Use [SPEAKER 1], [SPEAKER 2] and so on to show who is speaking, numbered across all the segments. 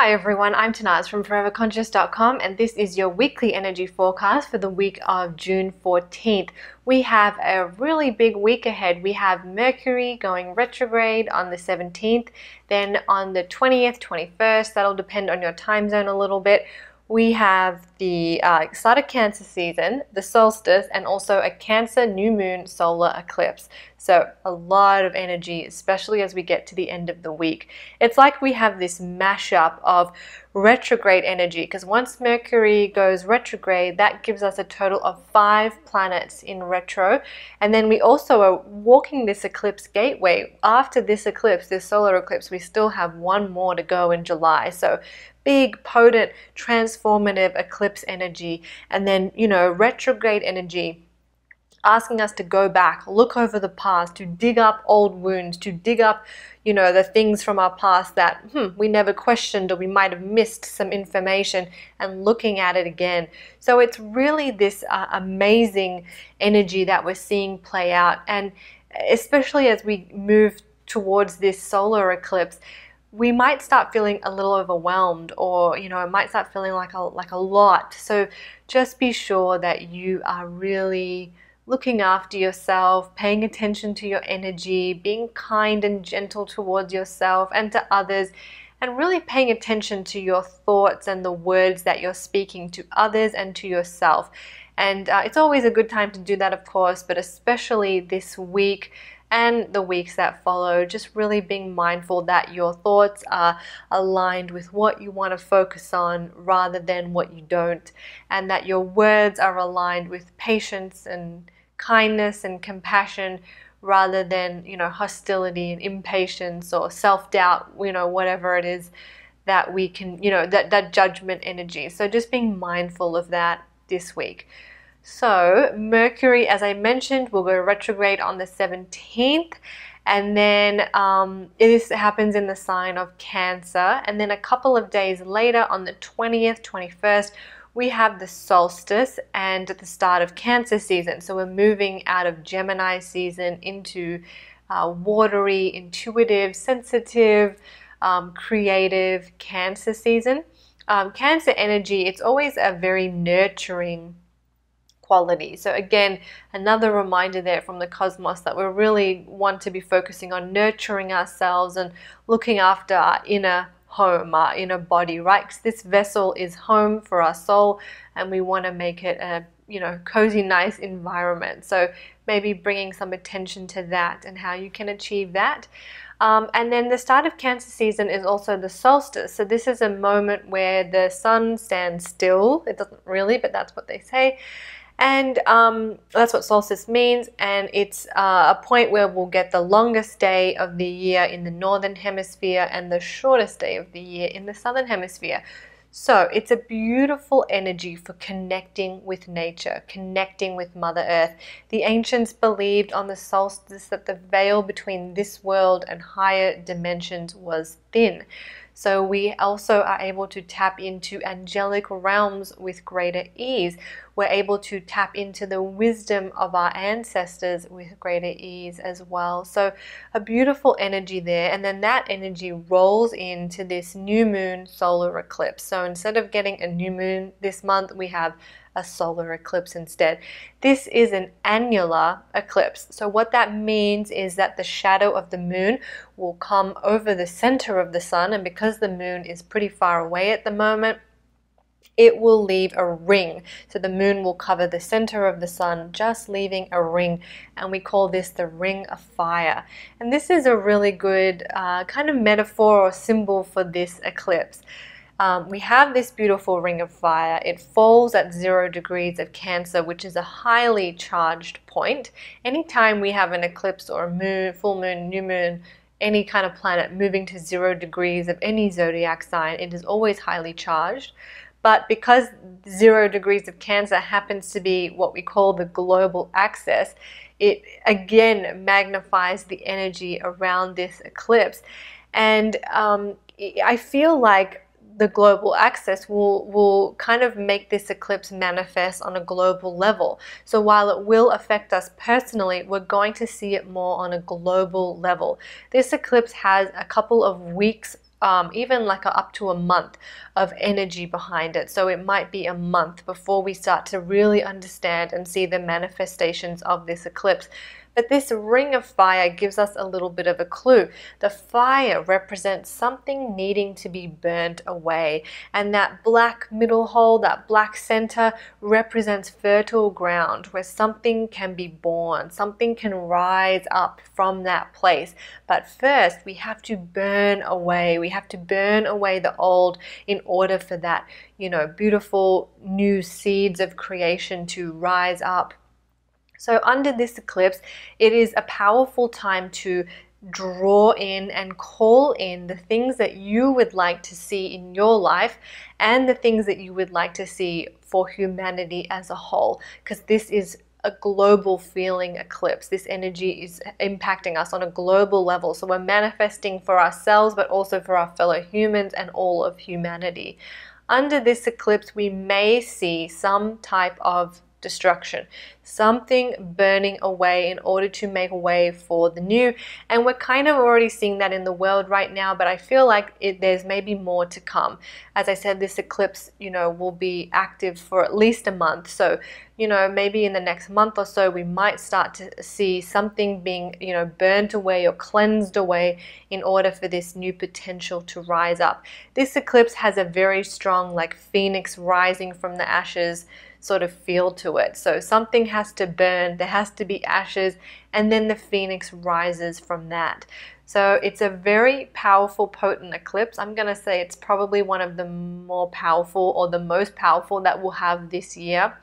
[SPEAKER 1] Hi everyone, I'm Tanaz from foreverconscious.com and this is your weekly energy forecast for the week of June 14th. We have a really big week ahead. We have Mercury going retrograde on the 17th, then on the 20th, 21st, that'll depend on your time zone a little bit. We have the start of Cancer season, the solstice, and also a Cancer new moon solar eclipse. So a lot of energy, especially as we get to the end of the week. It's like we have this mashup of retrograde energy, because once Mercury goes retrograde, that gives us a total of 5 planets in retro. And then we also are walking this eclipse gateway. After this eclipse, this solar eclipse, we still have one more to go in July. So big, potent, transformative eclipse energy, and then, retrograde energy asking us to go back, look over the past, to dig up old wounds, to dig up, the things from our past that we never questioned, or we might have missed some information, and looking at it again. So it's really this amazing energy that we're seeing play out, and especially as we move towards this solar eclipse, we might start feeling a little overwhelmed, or it might start feeling like a lot. So just be sure that you are really looking after yourself, paying attention to your energy, being kind and gentle towards yourself and to others, and really paying attention to your thoughts and the words that you're speaking to others and to yourself. And it's always a good time to do that, of course, but especially this week and the weeks that follow, just really being mindful that your thoughts are aligned with what you want to focus on rather than what you don't, and that your words are aligned with patience and kindness and compassion rather than, hostility and impatience or self-doubt, whatever it is that we can, that judgment energy. So just being mindful of that this week. So Mercury, as I mentioned, will go retrograde on the 17th, and then this happens in the sign of Cancer, and then a couple of days later on the 20th, 21st, we have the solstice and the start of Cancer season. So we're moving out of Gemini season into watery, intuitive, sensitive, creative Cancer season. Cancer energy, it's always a very nurturing quality. So again, another reminder there from the cosmos that we really want to be focusing on nurturing ourselves and looking after our inner home, our inner body, right? Because this vessel is home for our soul, and we want to make it a cozy, nice environment. So maybe bringing some attention to that and how you can achieve that. And then the start of Cancer season is also the solstice. So this is a moment where the sun stands still. It doesn't really, but that's what they say. And that's what solstice means, and it's a point where we'll get the longest day of the year in the northern hemisphere and the shortest day of the year in the southern hemisphere. So it's a beautiful energy for connecting with nature, connecting with Mother Earth. The ancients believed on the solstice that the veil between this world and higher dimensions was thin. So we also are able to tap into angelic realms with greater ease. We're able to tap into the wisdom of our ancestors with greater ease as well. So a beautiful energy there. And then that energy rolls into this new moon solar eclipse. So instead of getting a new moon this month, we have a solar eclipse instead. This is an annular eclipse. So what that means is that the shadow of the moon will come over the center of the sun, and because the moon is pretty far away at the moment, it will leave a ring. So the moon will cover the center of the sun, just leaving a ring, and we call this the ring of fire. And this is a really good kind of metaphor or symbol for this eclipse. We have this beautiful ring of fire. It falls at 0 degrees of Cancer, which is a highly charged point. Anytime we have an eclipse or a moon, full moon, new moon, any kind of planet moving to 0 degrees of any zodiac sign, it is always highly charged. But because 0 degrees of Cancer happens to be what we call the global axis, it again magnifies the energy around this eclipse. And I feel like the global axis will kind of make this eclipse manifest on a global level. So while it will affect us personally, we're going to see it more on a global level. This eclipse has a couple of weeks even like up to a month of energy behind it. So it might be a month before we start to really understand and see the manifestations of this eclipse. But this ring of fire gives us a little bit of a clue. The fire represents something needing to be burnt away. And that black middle hole, that black center, represents fertile ground where something can be born, something can rise up from that place. But first, we have to burn away. We have to burn away the old in order for that, beautiful new seeds of creation to rise up. So under this eclipse, it is a powerful time to draw in and call in the things that you would like to see in your life and the things that you would like to see for humanity as a whole, because this is a global feeling eclipse. This energy is impacting us on a global level. So we're manifesting for ourselves, but also for our fellow humans and all of humanity. Under this eclipse, we may see some type of destruction, something burning away in order to make way for the new. And we're kind of already seeing that in the world right now, but I feel like there's maybe more to come. As I said, this eclipse, will be active for at least a month. So, maybe in the next month or so, we might start to see something being, burnt away or cleansed away in order for this new potential to rise up. This eclipse has a very strong, like phoenix rising from the ashes sort of feel to it. So something has to burn, there has to be ashes, and then the phoenix rises from that. So it's a very powerful, potent eclipse. I'm going to say it's probably one of the more powerful or the most powerful that we'll have this year.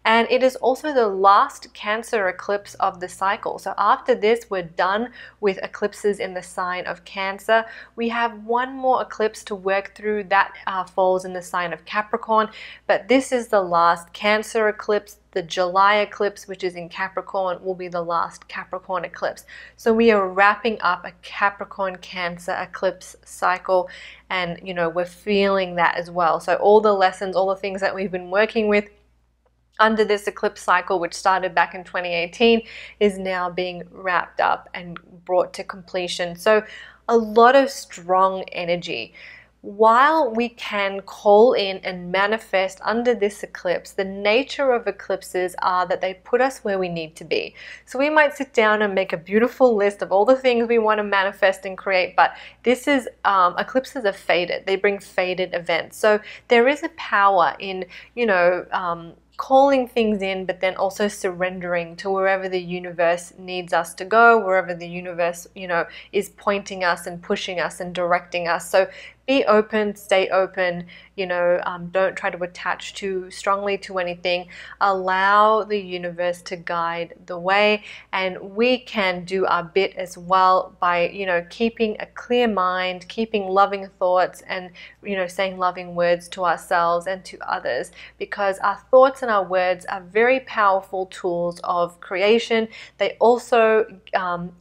[SPEAKER 1] And it is also the last Cancer eclipse of the cycle. So after this, we're done with eclipses in the sign of Cancer. We have one more eclipse to work through that falls in the sign of Capricorn. But this is the last Cancer eclipse. The July eclipse, which is in Capricorn, will be the last Capricorn eclipse. So we are wrapping up a Capricorn Cancer eclipse cycle, and we're feeling that as well. So all the lessons, all the things that we've been working with under this eclipse cycle, which started back in 2018, is now being wrapped up and brought to completion. So a lot of strong energy. While we can call in and manifest under this eclipse, the nature of eclipses are that they put us where we need to be. So we might sit down and make a beautiful list of all the things we want to manifest and create, but this is, eclipses are fated. They bring fated events. So there is a power in, calling things in, but then also surrendering to wherever the universe needs us to go, wherever the universe, is pointing us and pushing us and directing us. So be open, stay open, don't try to attach too strongly to anything. Allow the universe to guide the way, and we can do our bit as well by, keeping a clear mind, keeping loving thoughts, and, saying loving words to ourselves and to others, because our thoughts and our words are very powerful tools of creation. They also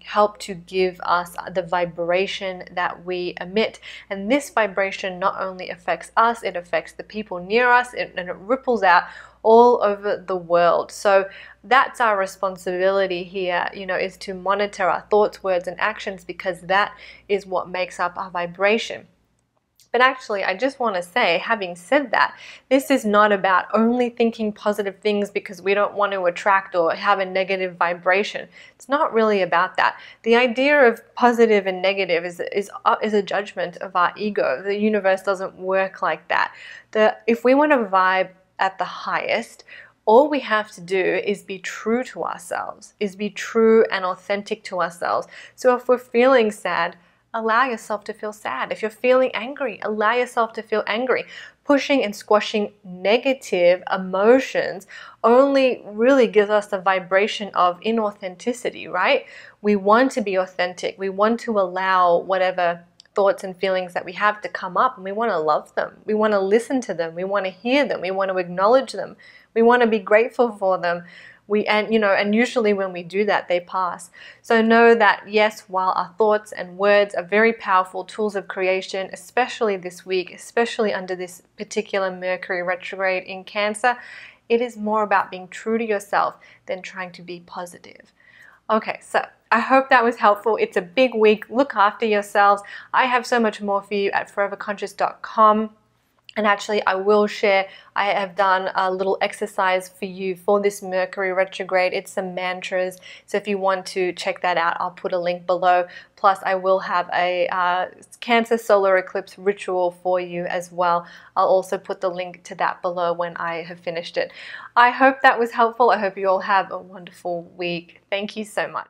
[SPEAKER 1] help to give us the vibration that we emit, and this vibration not only affects us, it affects the people near us, and it ripples out all over the world. So that's our responsibility here, is to monitor our thoughts, words, and actions, because that is what makes up our vibration. But actually, I just want to say, having said that, this is not about only thinking positive things because we don't want to attract or have a negative vibration. It's not really about that. The idea of positive and negative is a judgment of our ego. The universe doesn't work like that. If we want to vibe at the highest, all we have to do is be true to ourselves, is be true and authentic to ourselves. So if we're feeling sad, allow yourself to feel sad. If you're feeling angry, allow yourself to feel angry. Pushing and squashing negative emotions only really gives us the vibration of inauthenticity, right? We want to be authentic. We want to allow whatever thoughts and feelings that we have to come up, and we want to love them. We want to listen to them. We want to hear them. We want to acknowledge them. We want to be grateful for them. And usually when we do that, they pass. So know that, yes, while our thoughts and words are very powerful tools of creation, especially this week, especially under this particular Mercury retrograde in Cancer, it is more about being true to yourself than trying to be positive. Okay, so I hope that was helpful. It's a big week. Look after yourselves. I have so much more for you at foreverconscious.com. And actually, I will share, I have done a little exercise for you for this Mercury retrograde. It's some mantras. So if you want to check that out, I'll put a link below. Plus, I will have a Cancer solar eclipse ritual for you as well. I'll also put the link to that below when I have finished it. I hope that was helpful. I hope you all have a wonderful week. Thank you so much.